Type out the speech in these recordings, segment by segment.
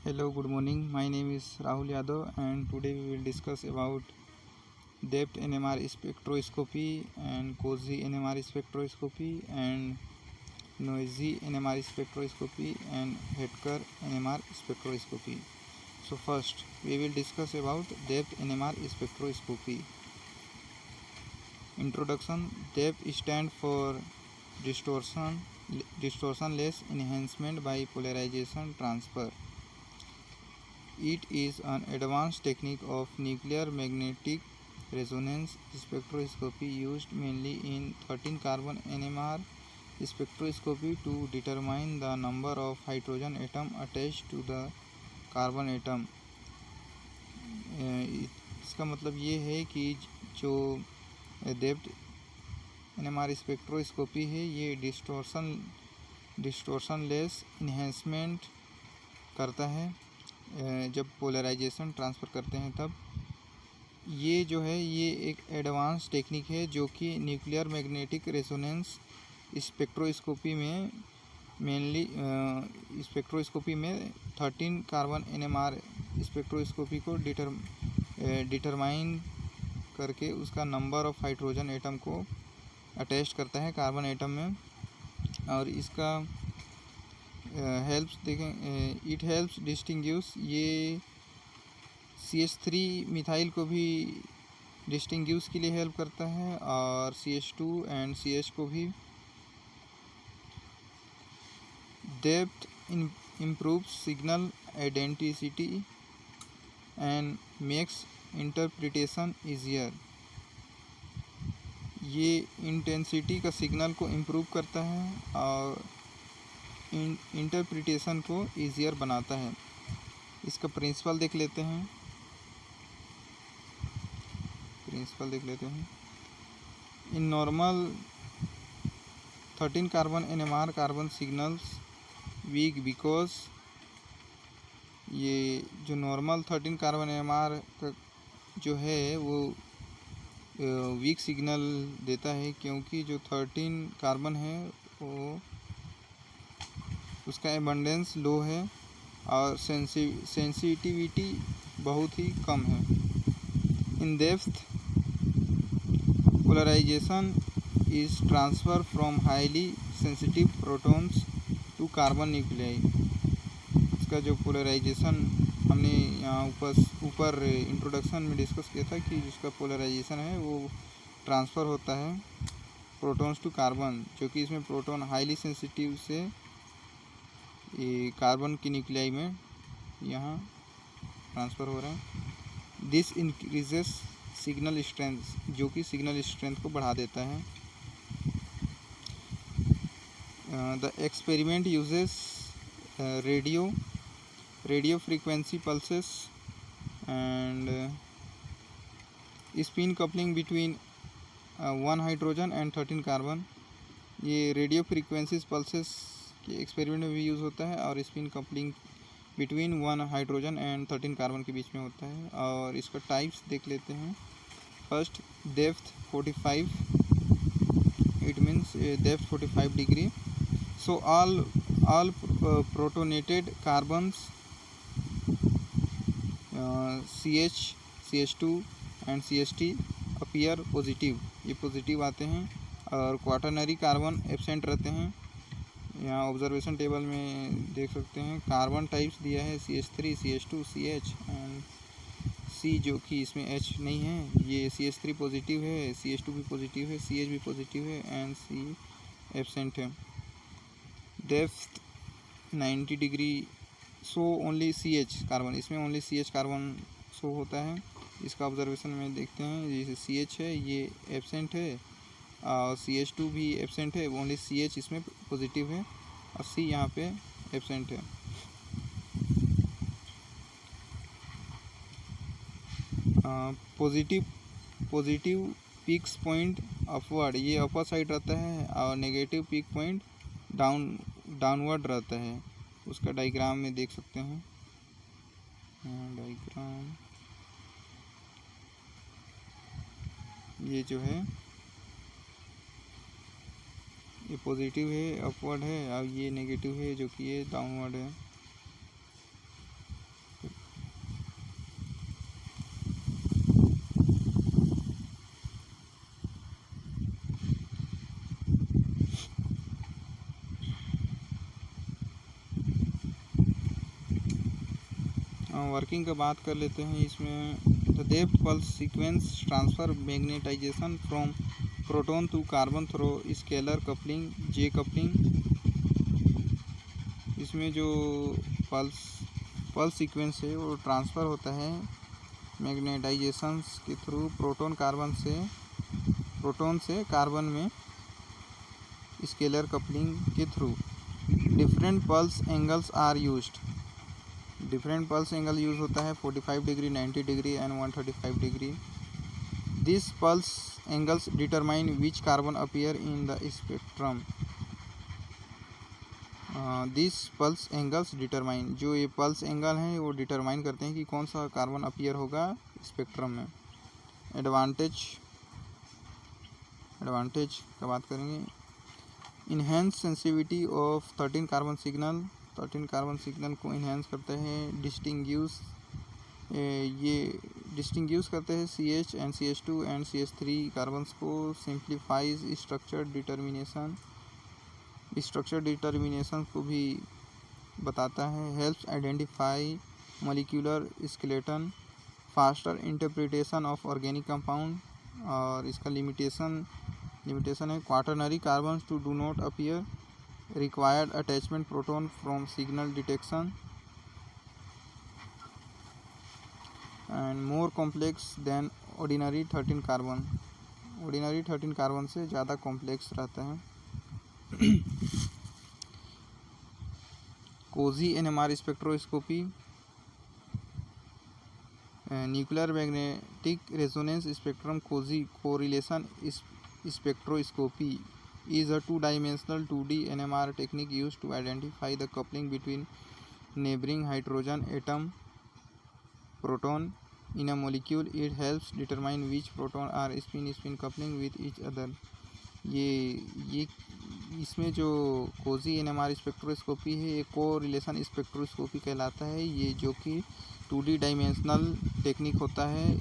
Hello, good morning. My name is Rahul Yadav, and today we will discuss about depth NMR spectroscopy and cozy NMR spectroscopy and noisy NMR spectroscopy and Hetker NMR spectroscopy. So first, we will discuss about depth NMR spectroscopy. Introduction. Depth stands for distortionless enhancement by polarization transfer. It is an advanced technique of nuclear magnetic resonance spectroscopy used mainly in 13-carbon NMR spectroscopy to determine the number of hydrogen atom attached to the carbon atom. इसका मतलब ये है कि जो depth NMR spectroscopy है ये डिस्टोर्शनलेस enhancement करता है जब पोलराइजेशन ट्रांसफ़र करते हैं तब। ये जो है ये एक एडवांस टेक्निक है जो कि न्यूक्लियर मैग्नेटिक रेजोनेंस स्पेक्ट्रोस्कोपी में मेनली स्पेक्ट्रोस्कोपी में 13 कार्बन NMR स्पेक्ट्रोस्कोपी को डिटरमाइन करके उसका नंबर ऑफ हाइड्रोजन एटम को अटैच करता है कार्बन एटम में। और इसका हेल्प्स देखें, इट हेल्प्स डिस्टिंग्विश, ये CH3 मिथाइल को भी डिस्टिंग्विश के लिए हेल्प करता है और CH2 एंड CH को भी। Depth improves signal identity and makes interpretation easier. ये इंटेंसिटी का सिग्नल को इम्प्रूव करता है और इंटरप्रिटेशन को ईजियर बनाता है। इसका प्रिंसिपल देख लेते हैं। In normal 13 carbon NMR carbon signals weak because ये जो नॉर्मल 13 कार्बन NMR का जो है वो वीक सिग्नल देता है क्योंकि जो 13 कार्बन है वो उसका एबंडेंस लो है और सेंसिटिविटी बहुत ही कम है। In DEPT polarization is transfer from highly sensitive protons to carbon nuclei. इसका जो पोलराइजेशन हमने यहाँ ऊपर इंट्रोडक्शन में डिस्कस किया था कि जिसका पोलराइजेशन है वो ट्रांसफ़र होता है प्रोटॉन्स टू कार्बन, जो कि इसमें प्रोटॉन हाईली सेंसिटिव से ये कार्बन की न्यूक्लियाई में यहाँ ट्रांसफ़र हो रहा है। दिस इंक्रीजेस सिग्नल स्ट्रेंथ, जो कि सिग्नल स्ट्रेंथ को बढ़ा देता है। The experiment uses radio frequency pulses and spin coupling between 1 hydrogen and 13 carbon. ये रेडियो फ्रीक्वेंसीज पल्सेस के एक्सपेरिमेंट में भी यूज़ होता है और spin coupling between 1 hydrogen and 13 carbon के बीच में होता है। और इसका टाइप्स देख लेते हैं। First, depth 45, it means depth 45 degree. So all protonated carbons CH, CH2 and CH3 appear positive, ये पॉजिटिव आते हैं और क्वाटरनरी कार्बन एब्सेंट रहते हैं। यहाँ ऑब्जर्वेशन टेबल में देख सकते हैं कार्बन टाइप्स दिया है CH3, CH2, CH and C, जो कि इसमें H नहीं है। ये CH3 पॉजिटिव है, CH2 भी पॉजिटिव है, CH भी पॉजिटिव है एंड C एब्सेंट है। Depth 90 degree, so only CH carbon, इसमें ओनली CH कार्बन शो होता है। इसका ऑब्जर्वेशन में देखते हैं, जैसे CH है ये एब्सेंट है और CH2 भी एब्सेंट है, ओनली CH इसमें पॉजिटिव है और C यहाँ पे एब्सेंट है। पॉजिटिव पिक्स पॉइंट अपवर्ड, ये अपर साइड रहता है और नेगेटिव पिक पॉइंट डाउनवर्ड रहता है। उसका डायग्राम में देख सकते हैं। डायग्राम ये जो है ये पॉजिटिव है, अपवर्ड है, और ये नेगेटिव है जो कि ये डाउनवर्ड है। वर्किंग का बात कर लेते हैं इसमें। The DEPT pulse sequence transfer magnetization from proton to carbon through scalar coupling J coupling. इसमें जो पल्स सीक्वेंस है वो ट्रांसफ़र होता है मैग्नेटाइजेशन के थ्रू प्रोटॉन से कार्बन में स्केलर कपलिंग के through. Different pulse angles are used. Different pulse angle use होता है 45 degree, 90 degree and 135 degree. This pulse angles determine which carbon appear in the spectrum. This pulse angles determine, जो ये pulse angle हैं वो determine करते हैं कि कौन सा कार्बन अपीयर होगा स्पेक्ट्रम में। एडवांटेज का बात करेंगे। Enhance sensitivity of 13 carbon signal. 13 carbon signal को इन्हेंस करते हैं। डिस्टिंग्यूश करते हैं CH and CH2 and CH3 carbons को। सिंप्लीफाइज स्ट्रक्चर डिटर्मिनेशन को भी बताता है। Helps identify molecular skeleton, faster interpretation of organic compound. और इसका लिमिटेशन है quaternary carbon to do not appear, required attachment proton from signal detection and more complex than ordinary 13 carbon. Ordinary 13 carbon से ज़्यादा complex रहता है। COSY NMR spectroscopy. Nuclear magnetic resonance spectrum COSY correlation spectroscopy is a two-dimensional 2D NMR technique used to identify the coupling between neighboring hydrogen atom proton in a molecule. It helps determine which proton are spin coupling with each other. ये इसमें जो Cozi NMR spectroscopy है ये को relation spectroscopy कहलाता है। ये जो कि 2D डायमेंशनल टेक्निक होता है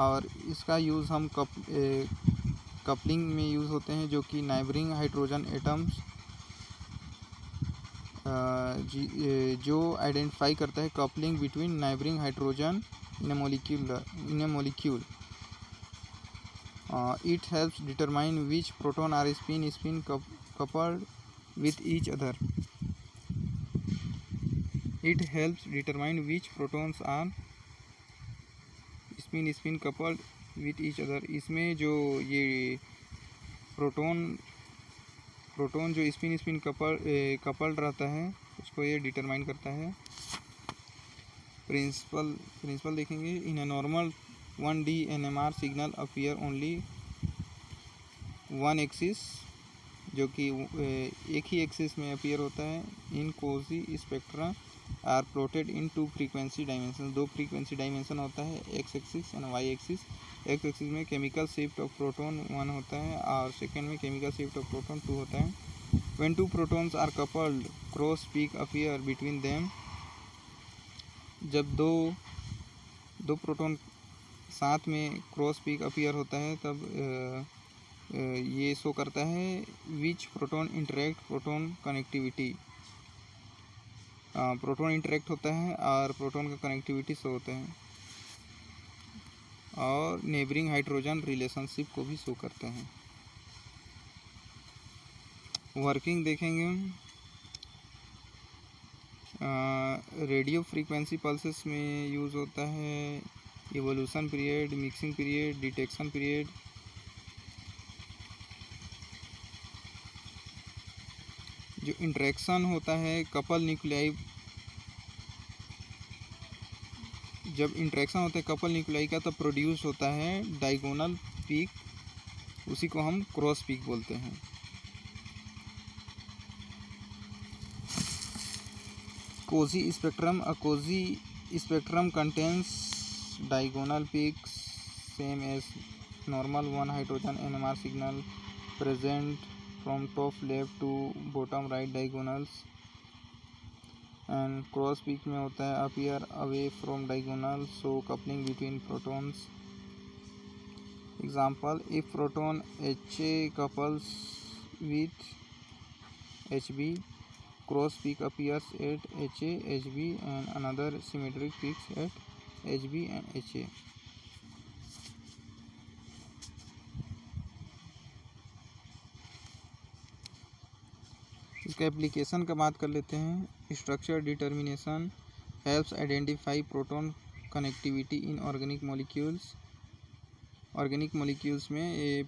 और इसका यूज़ हम कपलिंग में यूज़ होते हैं, जो कि नाइबरिंग हाइड्रोजन एटम्स जो आइडेंटिफाई करता है coupling between neighbouring hydrogen in a molecule. It helps determine which proton are spin coupled with each other. It helps determine which protons are spin coupled with each other. इसमें जो ये proton जो spin coupled रहता है उसको ये determine करता है। प्रिंसिपल देखेंगे। In a normal 1D NMR signal appear only one axis, जो कि एक ही एक्सिस में अपीयर होता है। In COSY spectra are plotted in 2 frequency dimension. 2 frequency dimension होता है, X axis and Y axis. X axis में केमिकल शिफ्ट ऑफ प्रोटॉन 1 होता है और सेकेंड में केमिकल शिफ्ट ऑफ प्रोटॉन 2 होता है। When 2 protons are coupled cross peak appear between them. जब दो प्रोटॉन साथ में क्रॉस पीक अपीयर होता है तब ये शो करता है which proton interact proton connectivity. Proton interact होता है और प्रोटॉन का कनेक्टिविटी शो होता है और नेबरिंग हाइड्रोजन रिलेशनशिप को भी शो करते हैं। वर्किंग देखेंगे। रेडियो फ्रीक्वेंसी पल्सेस में यूज़ होता है evolution period, mixing period, detection period. जो इंटरेक्शन होता है कपल न्यूक्लियाई, जब इंटरेक्शन होता है कपल न्यूक्लियाई का तब प्रोड्यूस होता है डायगोनल पीक, उसी को हम क्रॉस पीक बोलते हैं। COSY spectrum. A COSY spectrum contains diagonal peaks same as normal 1 hydrogen NMR signal present from top left to bottom right diagonals and cross peak में होता है appear away from diagonal, so coupling between protons. Example, if proton HA couples with HB, cross peak appears at HA, HB and another symmetric peaks at HB and HA. इसका application का बात कर लेते हैं। Structure determination helps identify proton connectivity in organic molecules. Organic molecules में ये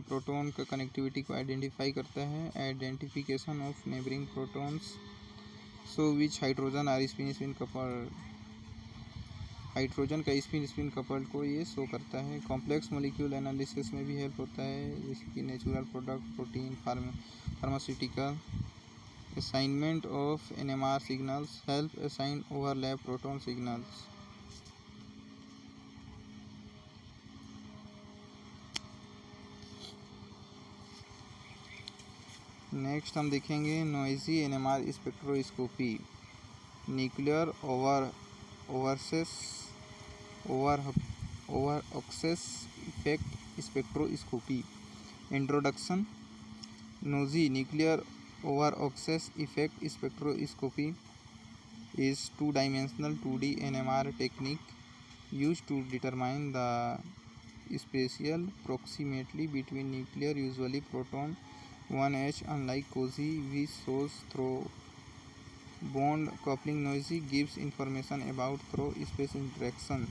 proton का connectivity को आइडेंटिफाई करता है। Identification of neighbouring protons so which hydrogen are spin spin coupled. Hydrogen का स्पिन स्पिन कपल्ड को ये शो करता है। कॉम्प्लेक्स मॉलिक्यूल एनालिसिस में भी हेल्प होता है, जैसे कि natural product, protein, pharmaceutical. Assignment of NMR signals help assign overlap proton signals. Next हम देखेंगे noisy NMR spectroscopy. Nuclear over access effect spectroscopy. Introduction. Noisy nuclear over access effect spectroscopy is two-dimensional 2D NMR technique used to determine the spatial proximity between nuclear, usually proton 1H, unlike cozy which shows through bond coupling. Noisy gives information about through space interaction.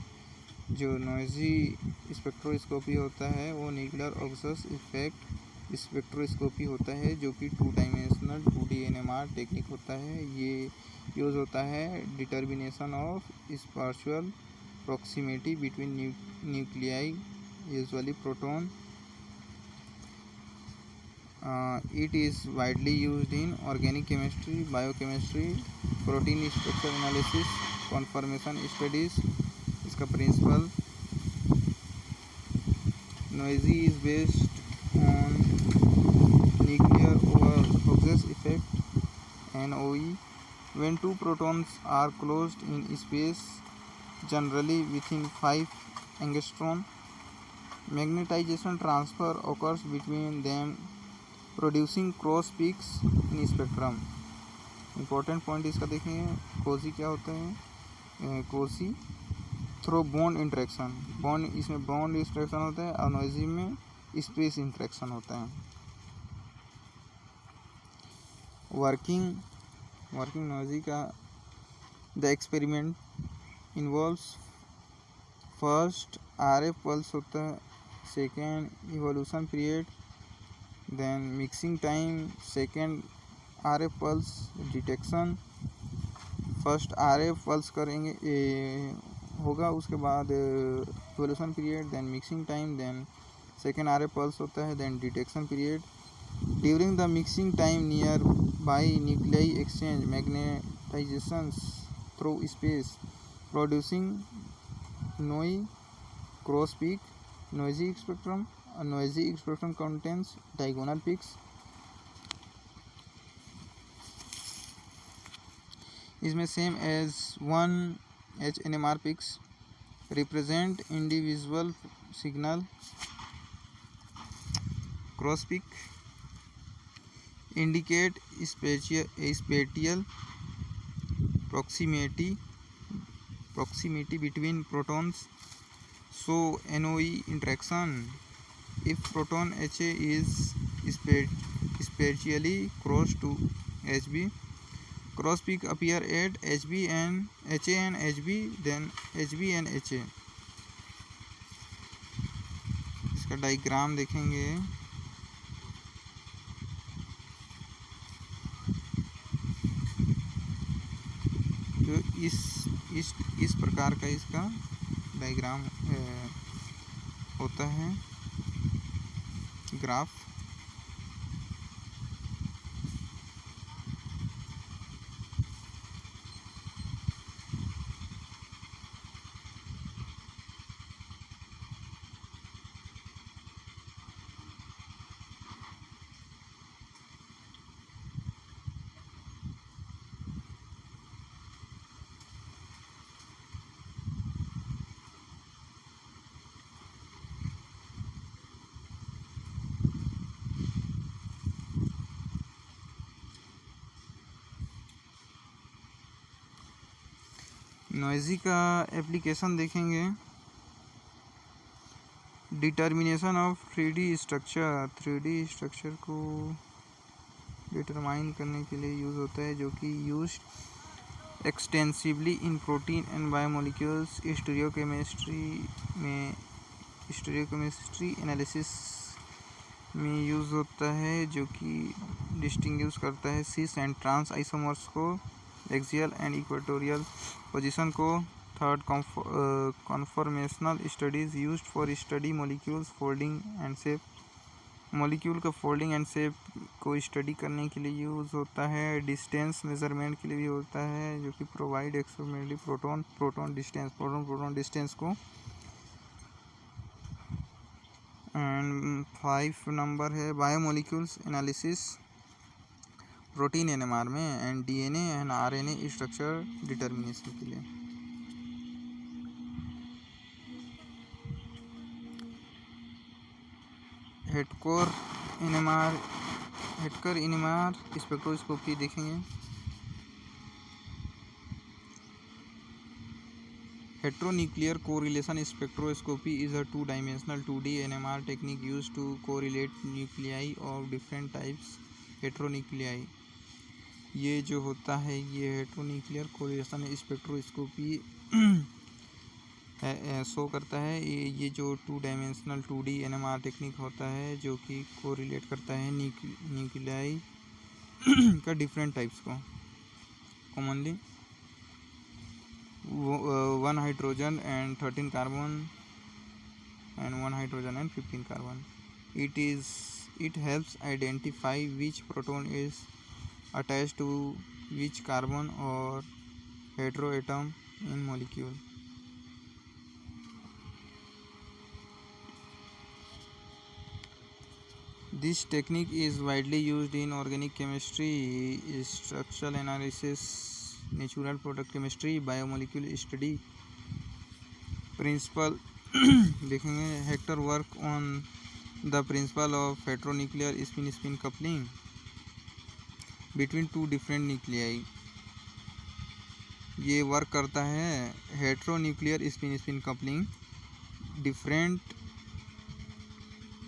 जो noisy spectroscopy होता है वो nuclear access effect spectroscopy होता है, जो कि 2 dimensional 2D NMR technique होता है। ये यूज़ होता है determination of spatial proximity between nuclei, usually proton. It is widely used in organic chemistry, biochemistry, protein structure analysis, conformation studies. इसका principle. NOESY is based on nuclear over access effect (NOE). When two protons are closed in space, generally within 5 angstrom, magnetization transfer occurs between them, producing cross peaks in spectrum. Important point इसका देखेंगे। Cozi क्या होता है? COSY through bond interaction. Bond, इसमें bond interaction होता है और NOESY में स्पेस इंट्रैक्शन होता है। वर्किंग नॉइजी का the experiment involves first RF pulse होता है, second evolution period, then mixing time, second RF pulse detection. First RF pulse करेंगे होगा, उसके बाद evolution period, then mixing time, then second RF pulse होता है, then detection period. During the mixing time nearby nuclei exchange magnetisations through space, producing NOE cross peak. NOESY spectrum contains diagonal peaks. इसमें same as 1H NMR peaks represent individual signal. Cross peak indicate spatial proximity between protons, so NOE interaction. If proton HA is spatially close to HB, cross peak appear at HA and HB, then HB and HA. इसका diagram देखेंगे। तो इस प्रकार का इसका diagram होता है, graph. Noisy का एप्लीकेशन देखेंगे। डिटर्मिनेशन ऑफ 3D स्ट्रक्चर को डिटरमाइन करने के लिए यूज़ होता है, जो कि use extensively in protein and biomolecules stereochemistry analysis में यूज़ होता है, जो कि डिस्टिंग्विश करता है सिस एंड ट्रांस आइसोमर्स को, एक्सियल एंड इक्वेटोरियल पोजीशन को। Third, conformational studies used for study molecules folding and shape, molecule का फोल्डिंग एंड शेप को स्टडी करने के लिए यूज़ होता है। डिस्टेंस मेजरमेंट के लिए भी होता है, जो कि प्रोवाइड एक्सपेरिमेंटली प्रोटोन डिस्टेंस को। एंड 5 नंबर है बायोमोलिक्यूल्स एनालिसिस, प्रोटीन एनएमआर में and DNA and RNA structure determination के लिए। हेडकोर एनएमआर स्पेक्ट्रोस्कोपी देखेंगे। Heteronuclear correlation spectroscopy is a 2-dimensional 2D NMR technique used to correlate nuclei of different types हेट्रोन्यूक्लियाई। ये जो होता है ये हेट्रोन्यूक्लियर कोरिलेशन स्पेक्ट्रोस्कोपी शो करता है। ये जो 2-dimensional 2D NMR टेक्निक होता है, जो कि कोरिलेट करता है न्यूक्लियाई का डिफरेंट टाइप्स को। Commonly 1 hydrogen and 13 carbon and 1 hydrogen and 15 carbon. It helps identify which proton is attached to which carbon or heteroatom in molecule. This technique is widely used in organic chemistry, structural analysis, natural product chemistry, biomolecule study. Principle देखेंगे। HETCOR work on the principle of heteronuclear spin coupling between 2 different nuclei. ये work करता है heteronuclear spin coupling different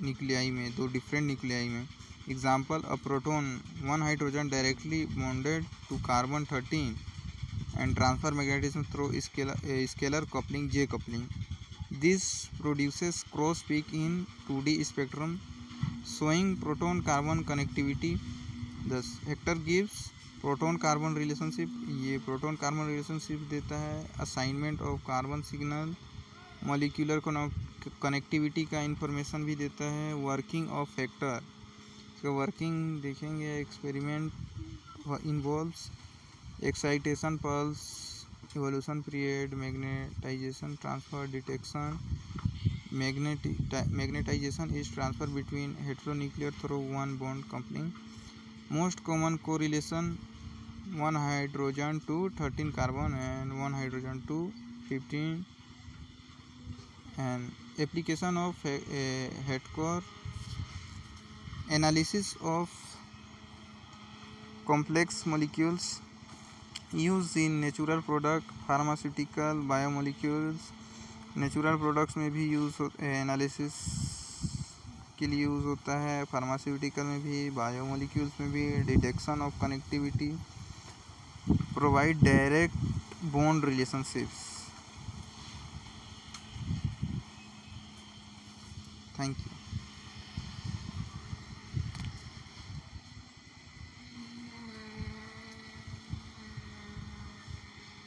nuclei में, 2 different nuclei में। Example, a proton 1 hydrogen directly bonded to carbon 13 and transfer magnetism through scalar coupling J coupling. This produces cross peak in 2D spectrum showing proton carbon connectivity. Thus Hector gives proton carbon relationship, ये proton carbon relationship देता है। assignment of carbon signal, molecular connectivity का information भी देता है। working of Hector, इसका working देखेंगे। experiment involves excitation pulse, evolution period, magnetization transfer detection. Magnetization is transfer between heteronuclear through one bond coupling. Most common correlation 1 hydrogen to 13 carbon and 1 hydrogen to 15. And application of headcore analysis of complex molecules use in natural product, pharmaceutical, biomolecules. Natural products में भी use analysis के लिए use होता है, pharmaceutical में भी, biomolecules में भी। Detection of connectivity, provide direct bond relationships. Thank you.